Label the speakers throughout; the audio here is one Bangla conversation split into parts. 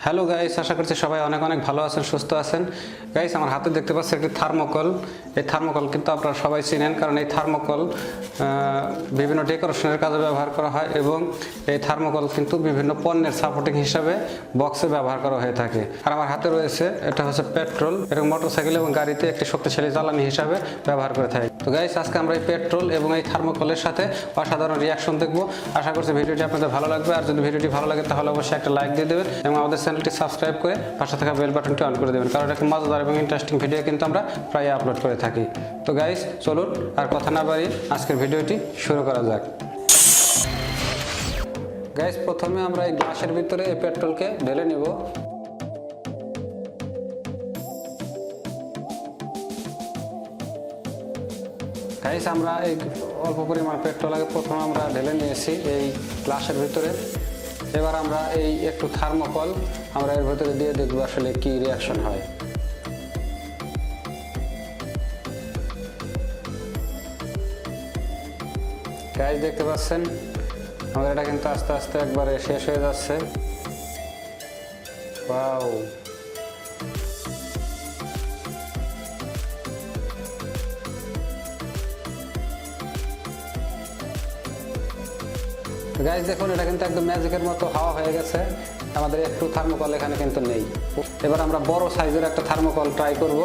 Speaker 1: হ্যালো গাইস, আশা করছি সবাই অনেক অনেক ভালো আছেন, সুস্থ আছেন। গাইস, আমার হাতে দেখতে পাচ্ছি একটি থার্মোকল। এই থার্মোকল কিন্তু আপনারা সবাই চিনেন, কারণ এই থার্মোকল বিভিন্ন ডেকোরেশনের কাজে ব্যবহার করা হয় এবং এই থার্মোকল কিন্তু বিভিন্ন পণ্যের সাপোর্টিং হিসাবে বক্সে ব্যবহার করা হয়ে থাকে। আর আমার হাতে রয়েছে, এটা হচ্ছে পেট্রোল এবং মোটরসাইকেল এবং গাড়িতে একটি শক্তিশালী জ্বালানি হিসাবে ব্যবহার করে থাকি। তো গাইস, আজকে আমরা এই পেট্রোল এবং এই থার্মোকলের সাথে অসাধারণ রিয়াকশন দেখবো। আশা করছি ভিডিওটি আপনাদের ভালো লাগবে। আর যদি ভিডিওটি ভালো লাগে তাহলে অবশ্যই একটা লাইক দিয়ে দেবেন এবং আমাদের চ্যানেলটি সাবস্ক্রাইব করে পাশে থাকা বেল বাটনটি অন করে দেবেন, কারণ এরকম মজাদার এবং ইন্টারেস্টিং ভিডিও কিন্তু আমরা প্রায় আপলোড করে থাকি। তো গাইস, চলুন আর কথা না বাড়িয়ে আজকের ভিডিওটি শুরু করা যাক। গাইস, প্রথমে আমরা এই গ্লাসের ভিতরে এই পেট্রোলকে ঢেলে নিব। গাইস, আমরা এই অল্প পরিমাণ পেট্রোল আগে প্রথমে আমরা ঢেলে নিয়েছি এই গ্লাসের ভিতরে। এবার আমরা এই একটু থার্মোকল আমরা এর ভিতরে দিয়ে দেখব আসলে কি রিয়াকশন হয়। গাইস, দেখতে পাচ্ছেন আমাদের এটা কিন্তু আস্তে আস্তে একবারে শেষ হয়ে যাচ্ছে। ওয়াও, গাইস দেখুন, এটা কিন্তু একদম ম্যাজিকের মতো হাওয়া হয়ে গেছে। আমাদের একটু থার্মোকল এখানে কিন্তু নেই। এবার আমরা বড় সাইজের একটা থার্মোকল ট্রাই করব।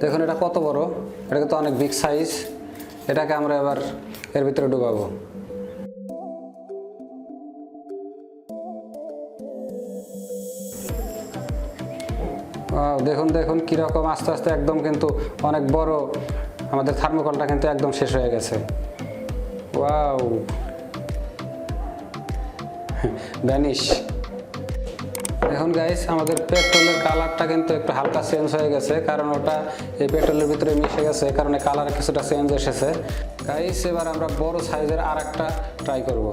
Speaker 1: দেখুন এটা কত বড়, এটা কিন্তু অনেক বিগ সাইজ। এটাকে আমরা এবার এর ভিতরে ডুবাবো। দেখুন দেখুন কীরকম আস্তে আস্তে একদম কিন্তু অনেক বড় আমাদের থার্মোকলটা কিন্তু একদম শেষ হয়ে গেছে। Wow, vanish. এখন গাইস, আমাদের পেট্রোলের কালারটা কিন্তু একটু হালকা চেঞ্জ হয়ে গেছে, কারণ ওটা এই পেট্রোলের ভিতরে মিশে গেছে, কারণে কালার কিছুটা চেঞ্জ এসেছে। গাইস, এবার আমরা বড় সাইজের আর একটা ট্রাই করব।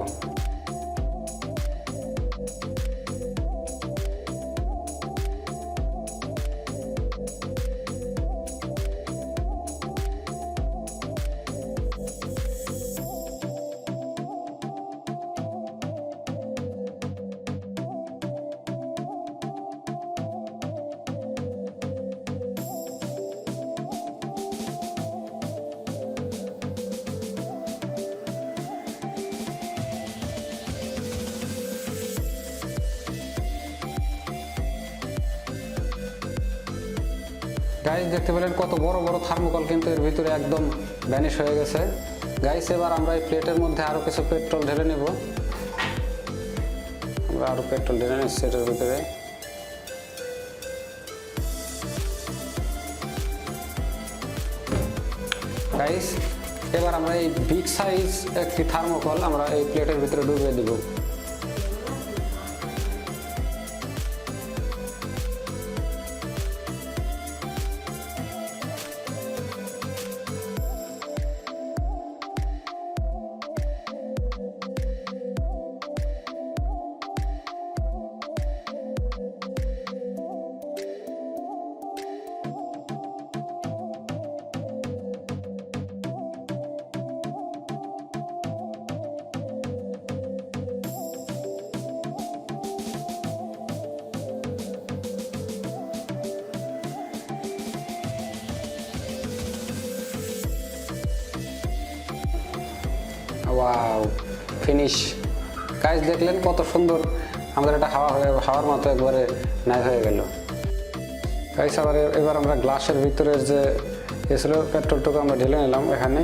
Speaker 1: গাইস, দেখতে পেলেন কত বড় বড় থার্মোকল কিন্তু এর ভিতরে একদম ভ্যানিশ হয়ে গেছে। গাইস, এবার আমরা এই প্লেটের মধ্যে আরো কিছু পেট্রোল ঢেলে নেব। আমরা আরো পেট্রোল ঢেলে নিচ্ছি এটার ভিতরে। গাইস, এবার আমরা এই বিগ সাইজ একটি থার্মোকল আমরা এই প্লেটের ভিতরে ডুবিয়ে দেব। Wow, finish. গাইস, দেখলেন কত সুন্দর আমাদের এটা হাওয়ার মতো একবারে নাই হয়ে গেল। গাইস, এবার আমরা গ্লাসের ভিতরের যে এসেছিল পেট্রোলটুকু আমরা ঢেলে নিলাম এখানে।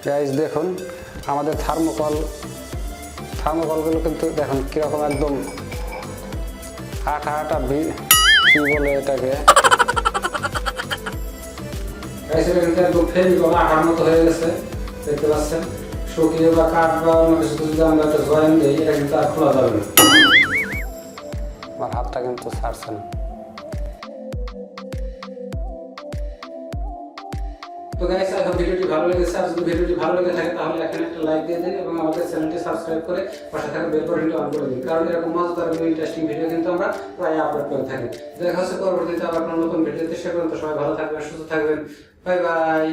Speaker 1: গাইস, দেখুন আমাদের থার্মোকলগুলো কিন্তু দেখুন কীরকম একদম আঠা আঠা, কি বলে এটাকে, একদম ফেভিকল আঠার মতো হয়ে গেছে। দেখতে পাচ্ছেন, শুকিয়ে বা কাঠ বা অন্য কিছু যদি আমরা একটা জয়েন দিই, এটা কিন্তু আর খোলা যাবে না। আমার হাতটা কিন্তু ছাড়ছে না। তো গাইস আই হোপ ভিডিওটি ভালো লেগেছে। আর যদি ভিডিওটি ভালো লেগে থাকে তাহলে এখানে একটা লাইক দিয়ে দিন এবং আমাদের চ্যানেলটি সাবস্ক্রাইব করে পাশে থাকা বেল বাটনটি অন করে দিন, কারণ এরকম মজাদার এবং ইন্টারেস্টিং ভিডিও কিন্তু আমরা প্রায় আপলোড করে থাকি। দেখা হচ্ছে পরবর্তীতে আবার কোনো নতুন ভিডিওতে। সে পর্যন্ত সবাই ভালো থাকবেন, সুস্থ থাকবেন। Bye bye.